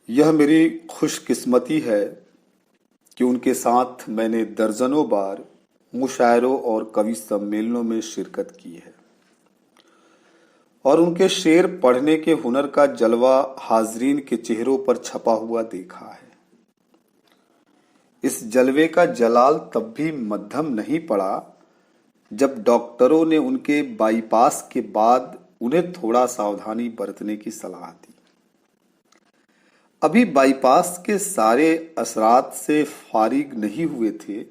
यह मेरी खुशकिस्मती है कि उनके साथ मैंने दर्जनों बार मुशायरों और कवि सम्मेलनों में शिरकत की है और उनके शेर पढ़ने के हुनर का जलवा हाजरीन के चेहरों पर छपा हुआ देखा है। इस जलवे का जलाल तब भी मध्यम नहीं पड़ा जब डॉक्टरों ने उनके बाईपास के बाद उन्हें थोड़ा सावधानी बरतने की सलाह दी। अभी बाईपास के सारे असरात से फारिग नहीं हुए थे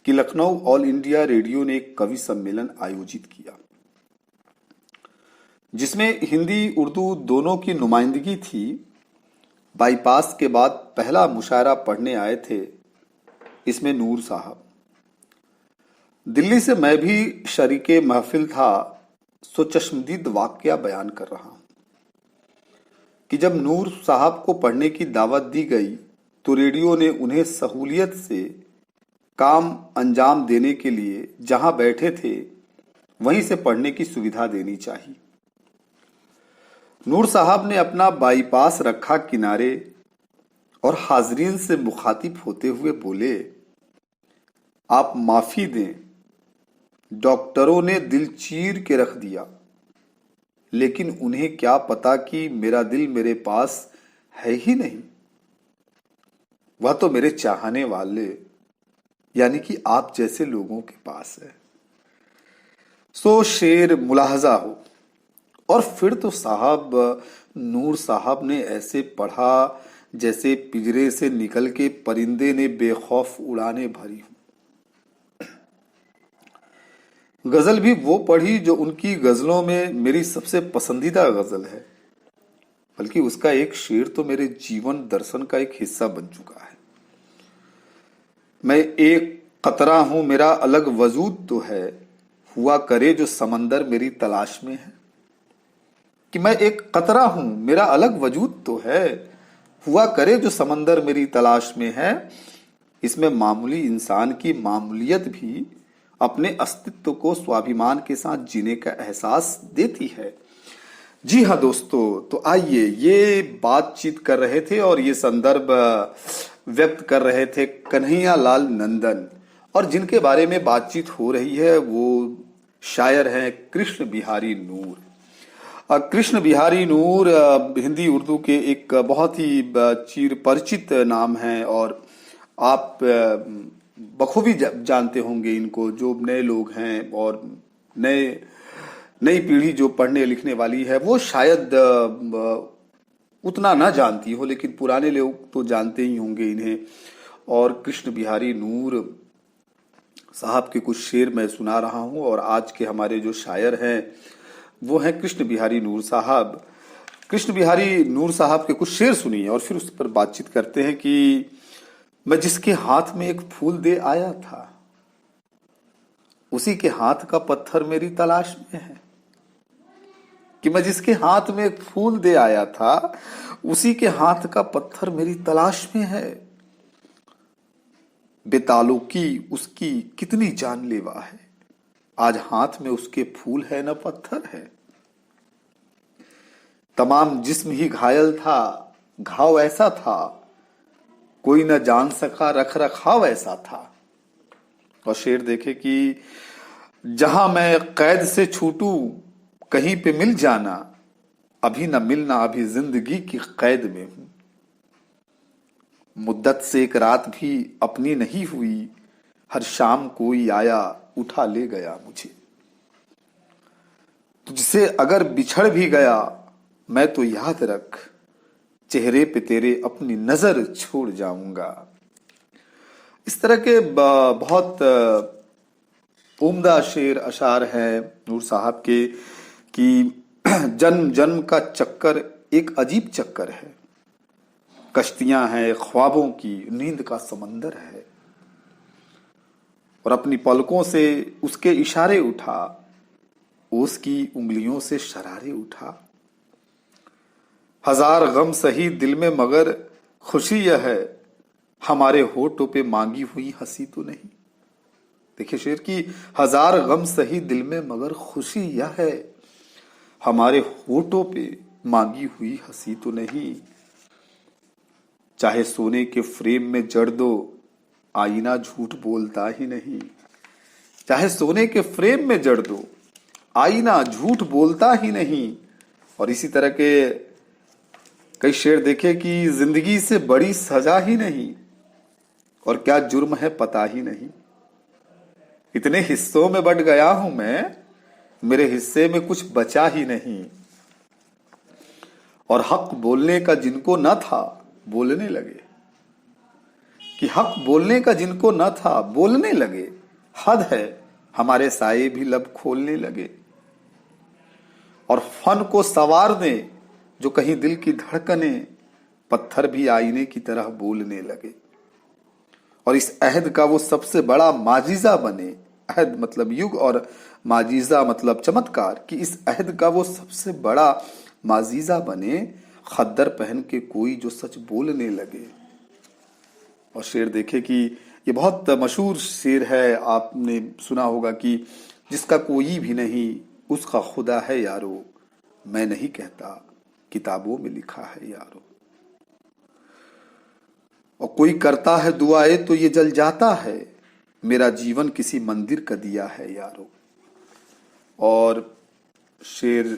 कि लखनऊ ऑल इंडिया रेडियो ने एक कवि सम्मेलन आयोजित किया जिसमें हिंदी उर्दू दोनों की नुमाइंदगी थी। बाईपास के बाद पहला मुशायरा पढ़ने आए थे, इसमें नूर साहब। दिल्ली से मैं भी शरीके महफिल था, सो चश्मदीद वाकया बयान कर रहा हूं कि जब नूर साहब को पढ़ने की दावत दी गई तो रेडियो ने उन्हें सहूलियत से काम अंजाम देने के लिए जहां बैठे थे वहीं से पढ़ने की सुविधा देनी चाहिए। नूर साहब ने अपना बाईपास रखा किनारे और हाजरीन से मुखातिब होते हुए बोले, आप माफी दें, डॉक्टरों ने दिल चीर के रख दिया, लेकिन उन्हें क्या पता कि मेरा दिल मेरे पास है ही नहीं। वह तो मेरे चाहने वाले यानी कि आप जैसे लोगों के पास है। सो शेर मुलाहजा हो। और फिर तो साहब नूर साहब ने ऐसे पढ़ा जैसे पिंजरे से निकल के परिंदे ने बेखौफ उड़ाने भरी हो। गजल भी वो पढ़ी जो उनकी गजलों में मेरी सबसे पसंदीदा गजल है, बल्कि उसका एक शेर तो मेरे जीवन दर्शन का एक हिस्सा बन चुका है। मैं एक कतरा हूं, मेरा अलग वजूद तो है, हुआ करे जो समंदर मेरी तलाश में है। कि मैं एक कतरा हूं, मेरा अलग वजूद तो है, हुआ करे जो समंदर मेरी तलाश में है। इसमें मामूली इंसान की मामूलियत भी अपने अस्तित्व को स्वाभिमान के साथ जीने का एहसास देती है। जी हाँ दोस्तों, तो आइए ये बातचीत कर रहे थे और ये संदर्भ व्यक्त कर रहे थे कन्हैया लाल नंदन, और जिनके बारे में बातचीत हो रही है वो शायर हैं कृष्ण बिहारी नूर। कृष्ण बिहारी नूर हिंदी उर्दू के एक बहुत ही चिर परिचित नाम हैं और आप बखूबी जानते होंगे इनको। जो नए लोग हैं और नई पीढ़ी जो पढ़ने लिखने वाली है वो शायद उतना ना जानती हो, लेकिन पुराने लोग तो जानते ही होंगे इन्हें। और कृष्ण बिहारी नूर साहब के कुछ शेर मैं सुना रहा हूं और आज के हमारे जो शायर हैं वो हैं कृष्ण बिहारी नूर साहब। कृष्ण बिहारी नूर साहब के कुछ शेर सुनिए और फिर उस पर बातचीत करते हैं कि मैं जिसके हाथ में एक फूल दे आया था, उसी के हाथ का पत्थर मेरी तलाश में है। कि मैं जिसके हाथ में एक फूल दे आया था, उसी के हाथ का पत्थर मेरी तलाश में है। बेताल्लुकी उसकी कितनी जानलेवा है, आज हाथ में उसके फूल है न पत्थर है। तमाम जिस्म ही घायल था, घाव ऐसा था, कोई न जान सका रख रखाव ऐसा था। और शेर देखे कि जहां मैं कैद से छूटूं कहीं पे मिल जाना, अभी न मिलना, अभी जिंदगी की कैद में हूं। मुद्दत से एक रात भी अपनी नहीं हुई, हर शाम कोई आया उठा ले गया मुझे। तुझसे अगर बिछड़ भी गया मैं तो याद रख, चेहरे पे तेरे अपनी नजर छोड़ जाऊंगा। इस तरह के बहुत उम्दा शेर अशार हैं नूर साहब के कि जन्म जन्म का चक्कर एक अजीब चक्कर है, कश्तियां हैं ख्वाबों की, नींद का समंदर है। और अपनी पलकों से उसके इशारे उठा, उसकी उंगलियों से शरारे उठा। हजार गम सही दिल में मगर खुशी यह है, हमारे होठों पे मांगी हुई हंसी तो नहीं। देखिए शेर की, हजार गम सही दिल में मगर खुशी यह है, हमारे होठों पे मांगी हुई हंसी तो नहीं। चाहे सोने के फ्रेम में जड़ दो, आईना झूठ बोलता ही नहीं। चाहे सोने के फ्रेम में जड़ दो, आईना झूठ बोलता ही नहीं। और इसी तरह के कई शेर देखे कि जिंदगी से बड़ी सजा ही नहीं, और क्या जुर्म है पता ही नहीं। इतने हिस्सों में बट गया हूं मैं, मेरे हिस्से में कुछ बचा ही नहीं। और हक बोलने का जिनको न था बोलने लगे, कि हक बोलने का जिनको न था बोलने लगे। हद है, हमारे साये भी लब खोलने लगे। और फन को संवारने जो कहीं दिल की धड़कने, पत्थर भी आईने की तरह बोलने लगे। और इस अहद का वो सबसे बड़ा माजीजा बने। अहद मतलब युग और माजीजा मतलब चमत्कार, कि इस अहद का वो सबसे बड़ा माजीजा बने, खद्दर पहन के कोई जो सच बोलने लगे। और शेर देखे कि ये बहुत मशहूर शेर है, आपने सुना होगा कि जिसका कोई भी नहीं उसका खुदा है यारो, मैं नहीं कहता किताबों में लिखा है यारो। और कोई करता है दुआएं तो ये जल जाता है, मेरा जीवन किसी मंदिर का दिया है यारो। और शेर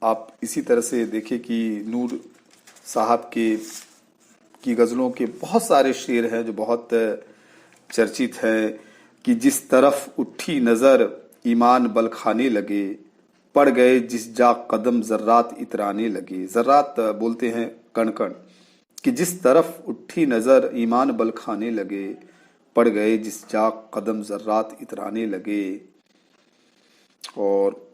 आप इसी तरह से देखें कि नूर साहब की गजलों के बहुत सारे शेर हैं जो बहुत चर्चित हैं, कि जिस तरफ उठी नजर ईमान बल खाने लगे, पड़ गए जिस जा कदम जर्रात इतराने लगे। जर्रात बोलते हैं कण कण, कि जिस तरफ उठी नजर ईमान बल खाने लगे, पड़ गए जिस जा कदम जर्रात इतराने लगे। और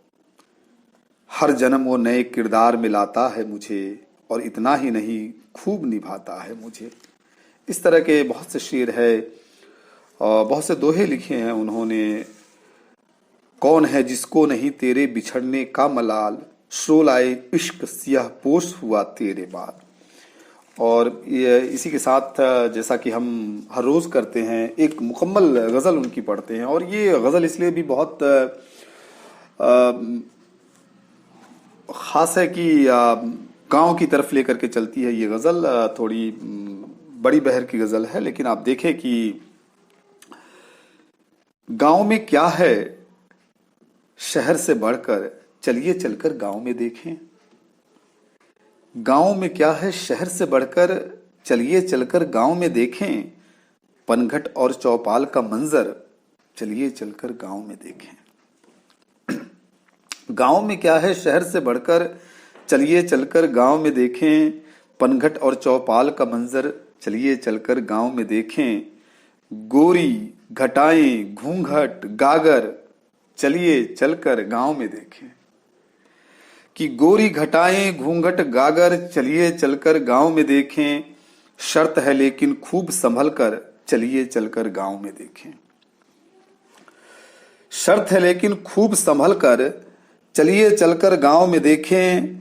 हर जन्म वो नए किरदार में लाता है मुझे, और इतना ही नहीं खूब निभाता है मुझे। इस तरह के बहुत से शेर है और बहुत से दोहे लिखे हैं उन्होंने। कौन है जिसको नहीं तेरे बिछड़ने का मलाल, शोलाए इश्क सियाह पोश हुआ तेरे बाद। और ये इसी के साथ जैसा कि हम हर रोज करते हैं, एक मुकम्मल गजल उनकी पढ़ते हैं। और ये गजल इसलिए भी बहुत खास है कि गांव की तरफ लेकर के चलती है ये गजल। थोड़ी बड़ी बहर की गजल है, लेकिन आप देखें कि गांव में क्या है शहर से बढ़कर, चलिए चलकर गांव में देखें। गांव में क्या है शहर से बढ़कर, चलिए चलकर गांव में देखें। पनघट और चौपाल का मंजर, चलिए चलकर गांव में देखें। गांव में क्या है शहर से बढ़कर, चलिए चलकर गांव में देखें। पनघट और चौपाल का मंजर, चलिए चलकर गांव में देखें। गोरी घटाएं घूंघट गागर, चलिए चलकर गांव में देखें। कि गोरी घटाएं घूंघट गागर, चलिए चलकर गांव में देखें। शर्त है लेकिन खूब संभल कर, चलिए चलकर गांव में देखें। शर्त है लेकिन खूब संभल कर, चलिए चलकर गांव में देखें।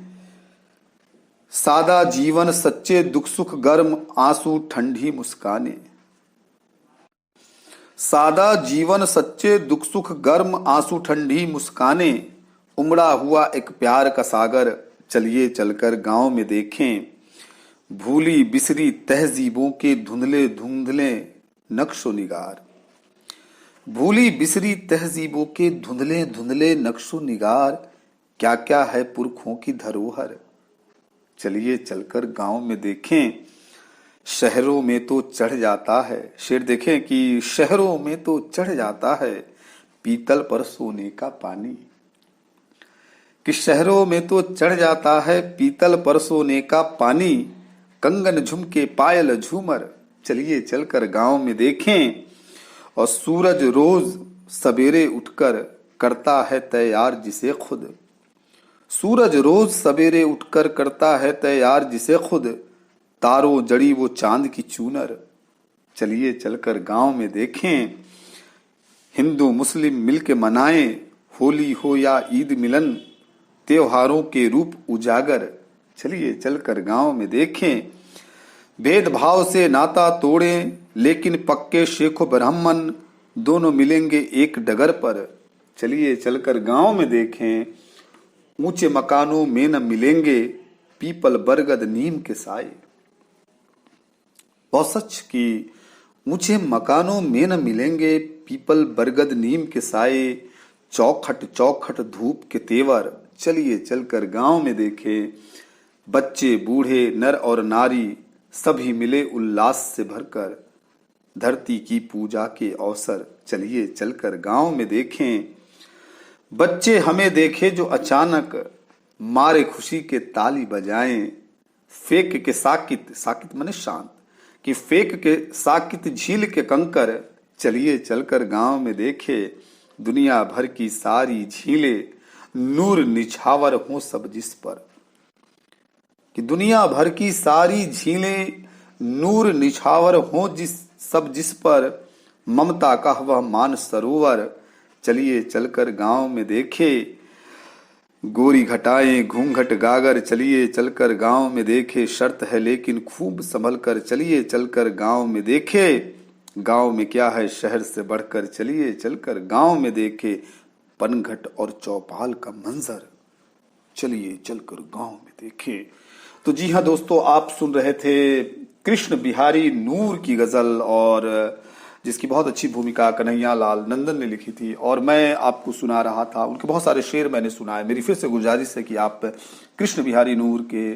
सादा जीवन सच्चे दुख सुख गर्म आंसू ठंडी मुस्काने। सादा जीवन सच्चे दुख सुख गर्म आंसू ठंडी मुस्काने। उमड़ा हुआ एक प्यार का सागर, चलिए चलकर गांव में देखें। भूली बिसरी तहजीबों के धुंधले धुंधले नक्शो निगार। भूली बिसरी तहजीबों के धुंधले धुंधले नक्शो निगार। क्या क्या है पुरखों की धरोहर, चलिए चलकर गांव में देखें। शहरों में तो चढ़ जाता है, शेर देखें कि शहरों में तो चढ़ जाता है पीतल पर सोने का पानी। कि शहरों में तो चढ़ जाता है पीतल पर सोने का पानी। कंगन झुमके पायल झूमर, चलिए चलकर गांव में देखें। और सूरज रोज सवेरे उठकर करता है तैयार जिसे खुद। सूरज रोज सवेरे उठकर करता है तैयार जिसे खुद। तारों जड़ी वो चांद की चूनर, चलिए चलकर गांव में देखें। हिंदू मुस्लिम मिलके मनाएं, होली हो या ईद मिलन, त्योहारों के रूप उजागर, चलिए चलकर गांव में देखें। भेदभाव से नाता तोड़ें लेकिन पक्के शेखो ब्राह्मण, दोनों मिलेंगे एक डगर पर, चलिए चलकर गांव में देखें। ऊंचे मकानों में न मिलेंगे पीपल बरगद नीम के साए। बहुत सच कि ऊंचे मकानों में न मिलेंगे पीपल बरगद नीम के साए, चौखट चौखट धूप के तेवर चलिए चलकर गांव में देखे। बच्चे बूढ़े नर और नारी सभी मिले उल्लास से भरकर, धरती की पूजा के अवसर चलिए चलकर गांव में देखें। बच्चे हमें देखे जो अचानक मारे खुशी के ताली बजाएं, फेंक के साकित साकित माने शांत कि फेंक के साकित झील के कंकर चलिए चलकर गांव में देखे। दुनिया भर की सारी झीलें नूर निछावर हो सब जिस पर, कि दुनिया भर की सारी झीलें नूर निछावर हो जिस पर, ममता का वह मान सरोवर चलिए चलकर गांव में देखे। गोरी घटाएं घूंघट गागर चलिए चलकर गांव में देखे, शर्त है लेकिन खूब संभल कर चलिए चलकर गांव में देखे। गांव में क्या है शहर से बढ़कर चलिए चलकर गांव में देखे, पनघट और चौपाल का मंजर चलिए चलकर गांव में देखे। तो जी हाँ दोस्तों, आप सुन रहे थे कृष्ण बिहारी नूर की गजल, और जिसकी बहुत अच्छी भूमिका कन्हैया लाल नंदन ने लिखी थी और मैं आपको सुना रहा था। उनके बहुत सारे शेर मैंने सुनाए। मेरी फिर से गुजारिश है कि आप कृष्ण बिहारी नूर के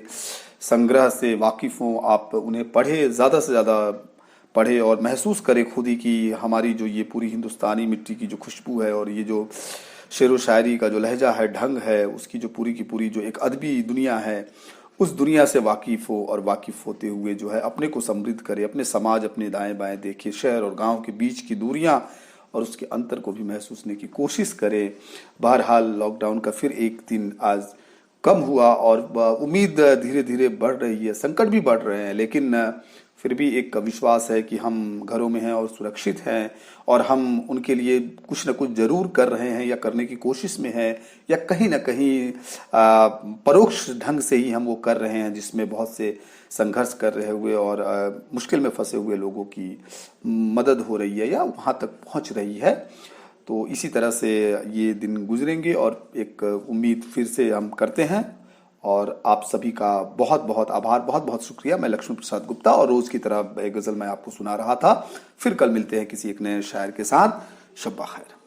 संग्रह से वाकिफ हों, आप उन्हें पढ़े, ज़्यादा से ज़्यादा पढ़े और महसूस करें खुद ही कि हमारी जो ये पूरी हिंदुस्तानी मिट्टी की जो खुशबू है और ये जो शेर व शायरी का जो लहजा है, ढंग है, उसकी जो पूरी की पूरी जो एक अदबी दुनिया है, उस दुनिया से वाकिफ हो और वाकिफ होते हुए जो है अपने को समृद्ध करे, अपने समाज, अपने दाएं बाएं देखे, शहर और गांव के बीच की दूरियां और उसके अंतर को भी महसूसने की कोशिश करे। बहरहाल लॉकडाउन का फिर एक दिन आज कम हुआ और उम्मीद धीरे धीरे बढ़ रही है, संकट भी बढ़ रहे हैं, लेकिन फिर भी एक विश्वास है कि हम घरों में हैं और सुरक्षित हैं और हम उनके लिए कुछ न कुछ जरूर कर रहे हैं या करने की कोशिश में हैं, या कहीं ना कहीं परोक्ष ढंग से ही हम वो कर रहे हैं, जिसमें बहुत से संघर्ष कर रहे हुए और मुश्किल में फंसे हुए लोगों की मदद हो रही है या वहाँ तक पहुँच रही है। तो इसी तरह से ये दिन गुजरेंगे और एक उम्मीद फिर से हम करते हैं। और आप सभी का बहुत बहुत आभार, बहुत बहुत शुक्रिया। मैं लक्ष्मी प्रसाद गुप्ता और रोज की तरह एक गजल मैं आपको सुना रहा था। फिर कल मिलते हैं किसी एक नए शायर के साथ। शब्बा खैर।